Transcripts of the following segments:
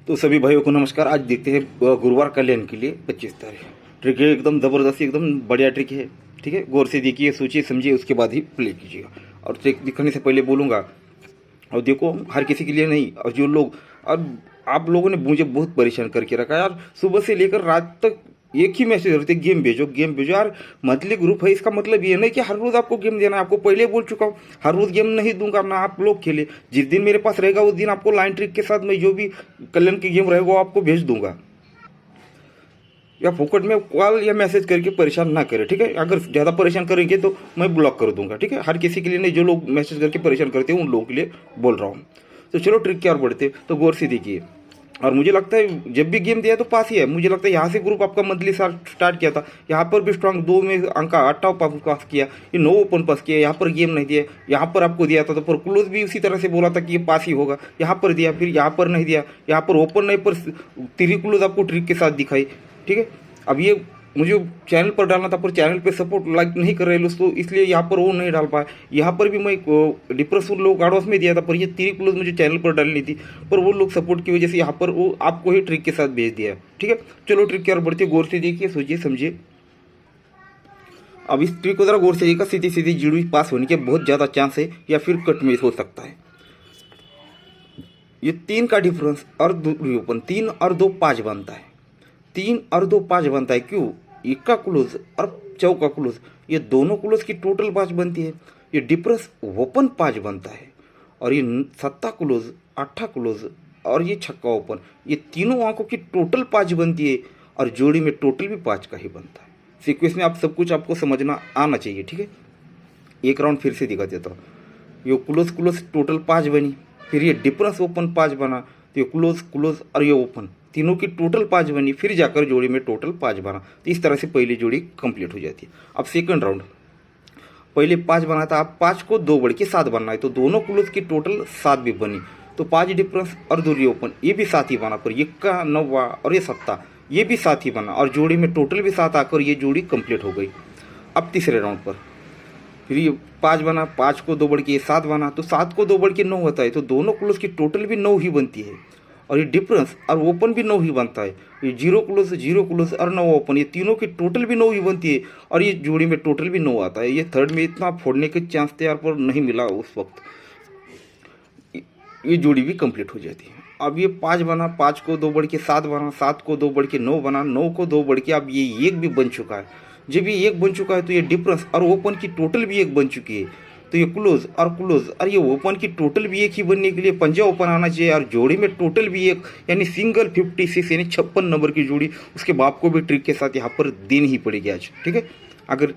तो सभी भाइयों को नमस्कार। आज देखते हैं गुरुवार कल्याण के लिए 25 तारीख। ट्रिक है एकदम ज़बरदस्त, एकदम बढ़िया ट्रिक है। ठीक है, गौर से देखिए, सोचिए समझिए, उसके बाद ही प्ले कीजिएगा। और ट्रिक दिखाने से पहले बोलूँगा, और देखो हर किसी के लिए नहीं, और जो लोग, और आप लोगों ने मुझे बहुत परेशान करके रखा है यार। सुबह से लेकर रात तक एक ही मैसेज रहते, गेम भेजो गेम भेजो। यार मंथली ग्रुप है, इसका मतलब ये नहीं कि हर रोज़ आपको गेम देना है। आपको पहले बोल चुका हूँ, हर रोज़ गेम नहीं दूंगा ना, आप लोग खेले। जिस दिन मेरे पास रहेगा उस दिन आपको लाइन ट्रिक के साथ मैं जो भी कल्याण की गेम रहेगा वो आपको भेज दूंगा। या फोकट में कॉल या मैसेज करके परेशान ना करें, ठीक है। अगर ज़्यादा परेशान करेंगे तो मैं ब्लॉक कर दूंगा, ठीक है। हर किसी के लिए नहीं, जो लोग मैसेज करके परेशान करते हैं उन लोगों के लिए बोल रहा हूँ। तो चलो ट्रिक क्या और बढ़ते, तो गौर से देखिए। और मुझे लगता है जब भी गेम दिया तो पास ही है। मुझे लगता है यहाँ से ग्रुप आपका मंथली स्टार्ट किया था, यहाँ पर भी स्ट्रांग 2 में अंक 8 पास किया, ये 9 ओपन पास किया। यहाँ पर गेम नहीं दिया, यहाँ पर आपको दिया था तो पर क्लोज भी उसी तरह से बोला था कि ये पास ही होगा, यहाँ पर दिया, फिर यहाँ पर नहीं दिया, यहाँ पर ओपन नहीं पर 3 क्लोज आपको ट्रिक के साथ दिखाई, ठीक है। अब ये मुझे चैनल पर डालना था पर चैनल पे सपोर्ट लाइक नहीं कर रहे लोग, तो इसलिए यहाँ पर वो नहीं डाल पाया। यहाँ पर भी मैं डिप्रेस लोग एडवांस में दिया था, पर ये 3 क्लोज मुझे चैनल पर डालनी थी, पर वो लोग सपोर्ट की वजह से यहाँ पर वो आपको ही ट्रिक के साथ भेज दिया, ठीक है। चलो ट्रिक की ओर बढ़ते, गौर से देखिए, सोचिए समझिए। अब इस ट्रिक को जरा गौर से देखिएगा। सीधी सीधी जीडी पास होने के बहुत ज़्यादा चांस है, या फिर कट मिस हो सकता है। ये 3 का डिफरेंस और ओपन 3 और 2 5 बनता है, 3 और 2 5 बनता है। क्यों? एक का क्लोज और चौका क्लोज, ये दोनों क्लोज की टोटल 5 बनती है। ये डिफरेंस ओपन 5 बनता है, और ये 7 क्लोज 8 क्लोज और ये छक्का ओपन, ये तीनों आंकों की टोटल 5 बनती है, और जोड़ी में टोटल भी 5 का ही बनता है। सीक्वेंस में आप सब कुछ आपको समझना आना चाहिए, ठीक है। एक राउंड फिर से दिखा देता हूँ। ये क्लोज क्लोज टोटल 5 बनी, फिर ये डिफरेंस ओपन 5 बना, तो ये क्लोज क्लोज और ये ओपन तीनों की टोटल 5 बनी, फिर जाकर जोड़ी में टोटल 5 बना। तो इस तरह से पहली जोड़ी कंप्लीट हो जाती है। अब सेकंड राउंड, पहले 5 बना था, अब 5 को 2 बढ़ के 7 बनना है, तो दोनों क्लोज की टोटल 7 भी बनी, तो 5 डिफरेंस और 2 ओपन, ये भी 7 ही बना। पर ये का 9 और ये 7, ये भी 7 ही बना, और जोड़ी में टोटल भी 7 आकर ये जोड़ी कंप्लीट हो गई। अब तीसरे राउंड पर फिर ये 5 बना, 5 को 2 बढ़ के 7 बना, तो 7 को 2 बढ़ के 9 होता है, तो दोनों क्लोज की टोटल भी 9 ही बनती है, और ये डिफरेंस और ओपन भी 9 ही बनता है। ये 0 क्लोज और 9 ओपन, ये तीनों की टोटल भी 9 ही बनती है, और ये जोड़ी में टोटल भी 9 आता है। ये थर्ड में इतना फोड़ने के चांस थे यार, पर नहीं मिला उस वक्त, ये जोड़ी भी कंप्लीट हो जाती है। अब ये 5 बना, 5 को 2 बढ़ के 7 बना, 7 को 2 बढ़ के 9 बना, 9 को 2 बढ़ के अब ये 1 भी बन चुका है। जब ये 1 बन चुका है तो ये डिफरेंस और ओपन की टोटल भी 1 बन चुकी है, तो ये क्लोज और ये ओपन की टोटल भी 1 ही बनने के लिए पंजा ओपन आना चाहिए, और जोड़ी में टोटल भी 1, यानी सिंगल 56 यानी 56 नंबर की जोड़ी। उसके बाप को भी ट्रिक के साथ यहाँ पर देनी ही पड़ेगी आज, ठीक है। अगर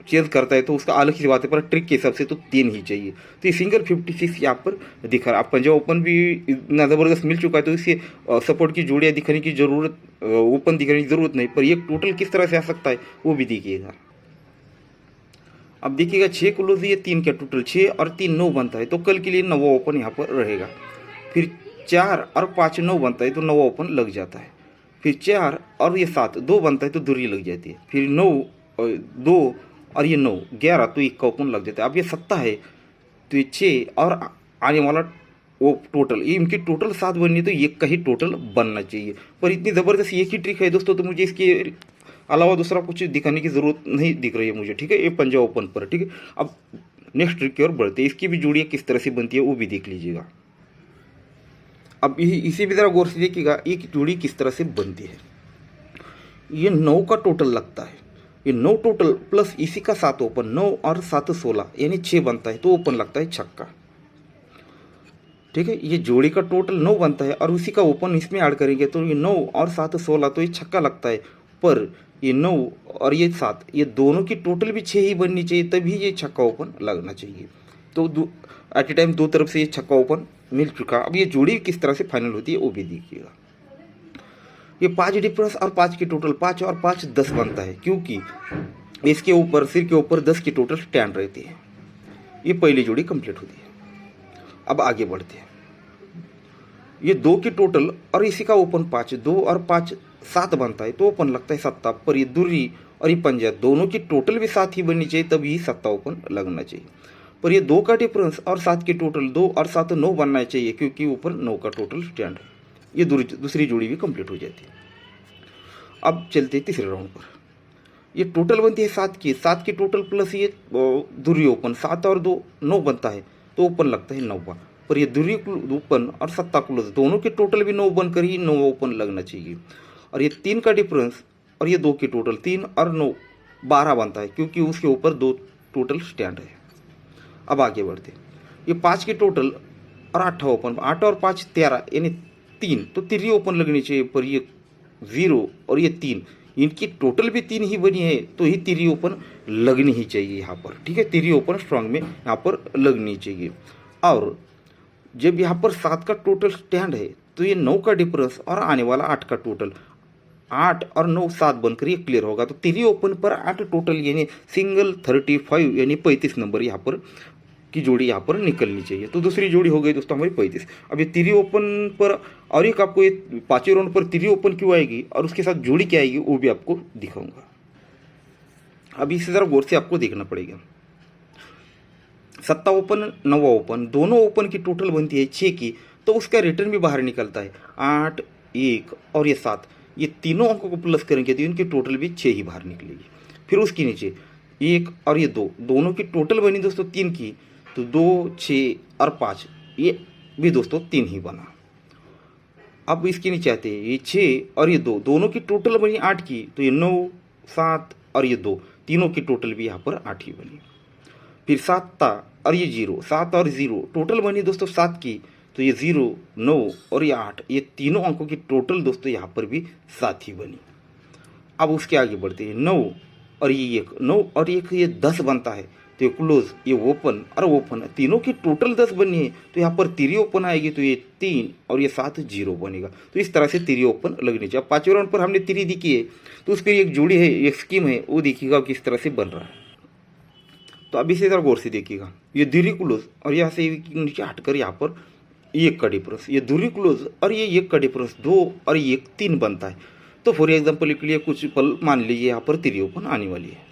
चेंज करता है तो उसका अलग ही बात है, पर ट्रिक के हिसाब से तो 3 ही चाहिए। तो ये सिंगल 56 यहाँ पर दिखा रहा। आप पंजा ओपन भी इतना ज़बरदस्त मिल चुका है, तो इससे सपोर्ट की जोड़ियाँ दिखाने की ज़रूरत, ओपन दिखाने की ज़रूरत नहीं, पर ये टोटल किस तरह से आ सकता है वो भी देखिएगा। अब देखिएगा 6 क्लोज, ये 3 का टोटल 6 और 3 9 बनता है, तो कल के लिए 9 ओपन यहाँ पर रहेगा। फिर 4 और 5 9 बनता है, तो 9 ओपन लग जाता है। फिर 4 और ये 7 2 बनता है, तो दूरी लग जाती है। फिर 9 2 और ये 9 11, तो 1 का ओपन लग जाता है। अब ये 7 है, तो ये 6 और आने वाला वो टोटल, ये इनकी टोटल 7 बननी, तो 1 का ही टोटल बनना चाहिए। पर इतनी ज़बरदस्त एक ही ट्रिक है दोस्तों, तो मुझे इसके अलावा दूसरा कुछ दिखाने की ज़रूरत नहीं दिख रही है मुझे, ठीक है। ये पंजा ओपन पर, ठीक है। अब नेक्स्ट ट्रिक की ओर बढ़ते हैं। इसकी भी जोड़ियाँ किस तरह से बनती है वो भी देख लीजिएगा। अब इसी भी ज़रा गौर से देखिएगा, एक जोड़ी किस तरह से बनती है। ये 9 का टोटल लगता है, ये 9 टोटल प्लस इसी का 7 ओपन, 9 और 7 16 यानी 6 बनता है, तो ओपन लगता है छक्का, ठीक है। ये जोड़ी का टोटल 9 बनता है, और उसी का ओपन इसमें ऐड करेंगे तो ये 9 और 7 16, तो ये छक्का लगता है। पर ये 9 और ये 7, ये दोनों की टोटल भी 6 ही बननी चाहिए, तभी ये छक्का ओपन लगना चाहिए। तो एट ए टाइम 2 तरफ से ये छक्का ओपन मिल चुका। अब ये जोड़ी किस तरह से फाइनल होती है वो भी देखिएगा। ये 5 डिफरेंस और 5 की टोटल 5 और 5 10 बनता है, क्योंकि इसके ऊपर सिर के ऊपर 10 की टोटल स्टैंड रहती है। ये पहली जोड़ी कंप्लीट होती है। अब आगे बढ़ते हैं। ये 2 की टोटल और इसी का ओपन 5, 2 और 5 7 बनता है, तो ओपन लगता है 7। पर ये दूरी और ये पंजा दोनों की टोटल भी 7 ही बननी चाहिए, तभी 7 ओपन लगना चाहिए। पर ये 2 का डिफरेंस और 7 की टोटल 2 और 7 9 बनना चाहिए, क्योंकि ऊपर 9 का टोटल स्टैंड है। ये दूसरी जोड़ी भी कंप्लीट हो जाती है। अब चलते हैं तीसरे राउंड पर। ये टोटल बनती है 7 की, 7 की टोटल प्लस ये दूरी ओपन, 7 और 2 9 बनता है, तो ओपन लगता है 9वां। पर ये दूरी ओपन और सत्ता क्लोज दोनों के टोटल भी 9 बनकर ही 9 ओपन लगना चाहिए। और ये 3 का डिफरेंस और ये 2 की टोटल 3 और 9 12 बनता है, क्योंकि उसके ऊपर 2 टोटल स्टैंड है। अब आगे बढ़ते, ये 5 की टोटल और 8 ओपन, 8 और 5 13 यानी 3, तो 3 ओपन लगनी चाहिए। पर ये 0 और ये 3, इनकी टोटल भी 3 ही बनी है, तो ही 3 ओपन लगनी ही चाहिए यहाँ पर, ठीक है। 3 ओपन स्ट्रांग में यहाँ पर लगनी चाहिए। और जब यहाँ पर 7 का टोटल स्टैंड है, तो ये 9 का डिफरेंस और आने वाला 8 का टोटल, 8 और 9 7 बनकर ये क्लियर होगा। तो 3 ओपन पर 8 टोटल यानी सिंगल 35 यानी 35 नंबर यहाँ पर की जोड़ी यहाँ पर निकलनी चाहिए। तो दूसरी जोड़ी हो गई दोस्तों हमारी 35। अब ये 3 ओपन पर और एक आपको ये 5वें राउंड पर 3 ओपन क्यों आएगी और उसके साथ जोड़ी क्या आएगी वो भी आपको दिखाऊंगा। अब इसे जरा गौर से आपको देखना पड़ेगा। 7 ओपन 9 ओपन दोनों ओपन की टोटल बनती है 6 की, तो उसका रिटर्न भी बाहर निकलता है 8 1 और ये 7, ये तीनों अंकों को प्लस करेंगे तो इनकी टोटल भी 6 ही बाहर निकलेगी। फिर उसके नीचे 1 और ये 2 दोनों की टोटल बनी दोस्तों 3 की, तो 2 6 और 5 ये भी दोस्तों 3 ही बना। अब इसके नीचे आते हैं, ये 6 और ये 2 दोनों की टोटल बनी 8 की, तो ये 9 7 और ये 2 तीनों की टोटल भी यहाँ पर 8 ही बनी। फिर 7 और ये 0, 7 और 0 टोटल बनी दोस्तों 7 की, तो ये 0 9 और ये 8 ये तीनों अंकों की टोटल दोस्तों यहाँ पर भी 7 ही बनी। अब उसके आगे बढ़ते हैं, 9 और ये 1, 9 और 1 ये 10 बनता है, तो ये क्लोज ये ओपन और ओपन तीनों की टोटल 10 बनी है, तो यहाँ पर 3 ओपन आएगी, तो ये 3 और ये 7 0 बनेगा। तो इस तरह से 3 ओपन लगनी चाहिए। 5वें राउंड पर हमने 3 देखी है, तो उस पर एक जोड़ी है एक स्कीम है, वो देखिएगा किस तरह से बन रहा है। तो अब इसे जरा गौर से देखिएगा, ये दूरी क्लोज और यहाँ से नीचे हटकर यहाँ पर 1 का डिफरेंस, ये दूरी क्लोज और ये 1 का डिफरेंस 2 और 1 3 बनता है। तो फॉर एग्जाम्पल के लिए कुछ पल मान लीजिए यहाँ पर 3 ओपन आने वाली है,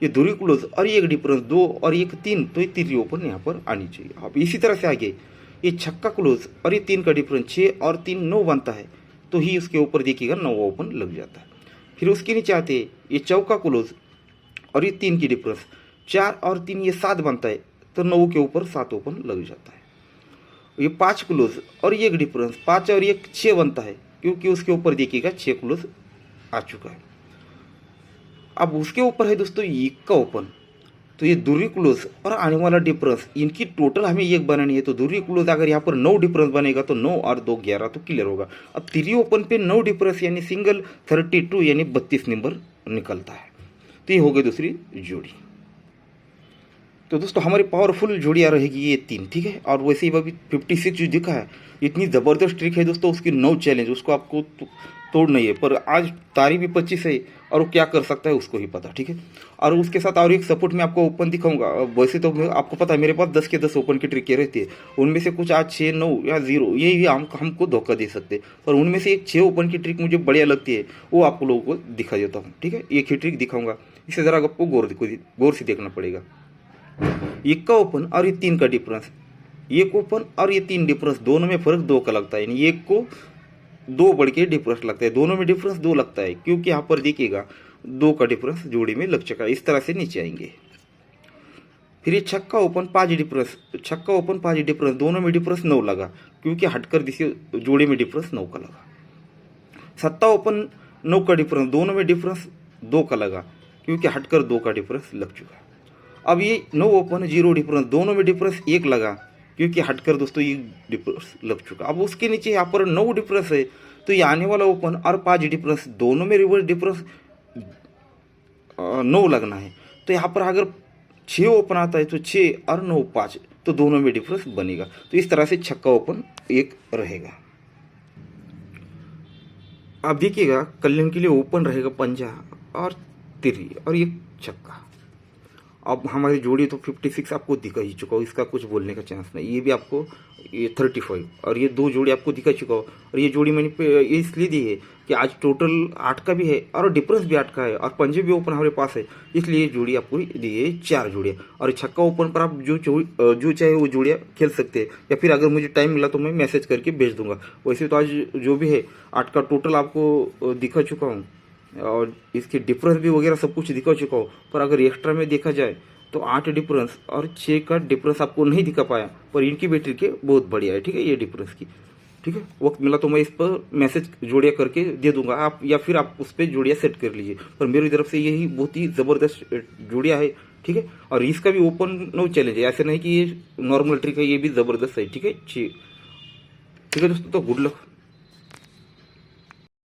ये दूरी क्लोज और ये 1 डिफरेंस 2 और 1 3, तो ये 3 ओपन यहाँ पर आनी चाहिए। अब इसी तरह से आगे ये छक्का क्लोज और ये 3 का डिफरेंस 6 और 3 9 बनता है, तो ही उसके ऊपर देखिएगा 9 ओपन लग जाता है। फिर उसके नीचे आते ये चौका क्लोज और ये 3 की डिफरेंस 4 और 3 ये 7 बनता है, तो 9 के ऊपर 7 ओपन लग जाता है। ये 5 क्लोज और ये 1 डिफरेंस 5 और 1 6 बनता है, क्योंकि उसके ऊपर देखिएगा 6 क्लोज आ चुका है। अब उसके ऊपर है दोस्तों 1 का ओपन, तो ये दूरी क्लोज और आने वाला डिफरेंस इनकी टोटल हमें 1 बनानी है। तो दूरी क्लोज अगर यहाँ पर 9 डिफरेंस बनेगा तो 9 और 2 11, तो क्लियर होगा। अब 3 ओपन पे 9 डिफरेंस यानी सिंगल 32 यानी 32 नंबर निकलता है। तो ये हो गई दूसरी जोड़ी। तो दोस्तों हमारी पावरफुल जोड़ियाँ रहेगी ये 3, ठीक है। और वैसे ही अभी 56 जो दिखा है इतनी ज़बरदस्त ट्रिक है दोस्तों, उसकी 9 चैलेंज उसको आपको तोड़ना ही है। पर आज तारीख भी 25 है और वो क्या कर सकता है उसको ही पता, ठीक है। और उसके साथ और एक सपोर्ट में आपको ओपन दिखाऊंगा। वैसे तो आपको पता है मेरे पास 10 के 10 ओपन की ट्रिकें रहती है, उनमें से कुछ आज 6 9 या 0 ये हमको धोखा दे सकते हैं। पर उनमें से एक 6 ओपन की ट्रिक मुझे बढ़िया लगती है, वो आप लोगों को दिखा देता हूँ, ठीक है। एक ही ट्रिक दिखाऊंगा, इसे ज़रा आपको गौर से देखना पड़ेगा। 1 का ओपन और ये 3 का डिफरेंस, 1 ओपन और ये 3 डिफरेंस दोनों में फर्क 2 का लगता है, यानी 1 को 2 बढ़ के डिफरेंस लगता है, दोनों में डिफरेंस 2 लगता है, क्योंकि यहाँ पर देखिएगा 2 का डिफरेंस जोड़ी में लग चुका है। इस तरह से नीचे आएंगे। फिर ये छक्का ओपन 5 डिफरेंस, छक्का ओपन 5 डिफरेंस दोनों में डिफरेंस 9 लगा, क्योंकि हटकर देखिए जोड़ी में डिफरेंस 9 का लगा। सत्ता ओपन 9 का डिफरेंस दोनों में डिफरेंस 2 का लगा, क्योंकि हटकर 2 का डिफरेंस लग चुका है। अब ये 9 ओपन 0 डिफरेंस दोनों में डिफरेंस 1 लगा, क्योंकि हटकर दोस्तों ये डिफरेंस लग चुका। अब उसके नीचे यहाँ पर 9 डिफरेंस है, तो ये आने वाला ओपन और 5 डिफरेंस दोनों में रिवर्स डिफरेंस 9 लगना है। तो यहाँ पर अगर 6 ओपन आता है तो 6 और 9 5, तो दोनों में डिफरेंस बनेगा। तो इस तरह से छक्का ओपन 1 रहेगा। अब देखिएगा कल्याण के लिए ओपन रहेगा 5 और 3 और ये छक्का, अब हमारी जोड़ी तो 56 आपको दिखा ही चुका हो, इसका कुछ बोलने का चांस नहीं। ये भी आपको ये 35 और ये 2 जोड़ी आपको दिखा चुका हो। और ये जोड़ी मैंने ये इसलिए दी है कि आज टोटल 8 का भी है और डिफरेंस भी 8 का है और पंजे भी ओपन हमारे पास है, इसलिए ये जोड़ी आपको दी है 4 जोड़ियाँ। और छक्का ओपन पर आप जो चाहे वो जोड़ियाँ खेल सकते हैं, या फिर अगर मुझे टाइम मिला तो मैं मैसेज करके भेज दूंगा। वैसे तो आज जो भी है 8 का टोटल आपको दिखा चुका हूँ और इसके डिफरेंस भी वगैरह सब कुछ दिखा चुका हो। पर अगर एक्स्ट्रा में देखा जाए तो 8 डिफरेंस और 6 का डिफरेंस आपको नहीं दिखा पाया, पर इनकी बैटरी के बहुत बढ़िया है। ठीक है, ये डिफरेंस की, ठीक है, वक्त मिला तो मैं इस पर मैसेज जोड़ियाँ करके दे दूंगा आप, या फिर आप उस पर जोड़ियाँ सेट कर लीजिए। पर मेरी तरफ से यही बहुत ही ज़बरदस्त जोड़ियाँ है। ठीक है, और इसका भी ओपन नो चैलेंज है, ऐसे नहीं कि ये नॉर्मल ट्रिक है, ये भी ज़बरदस्त है। ठीक है, ठीक है दोस्तों, तो गुड लक।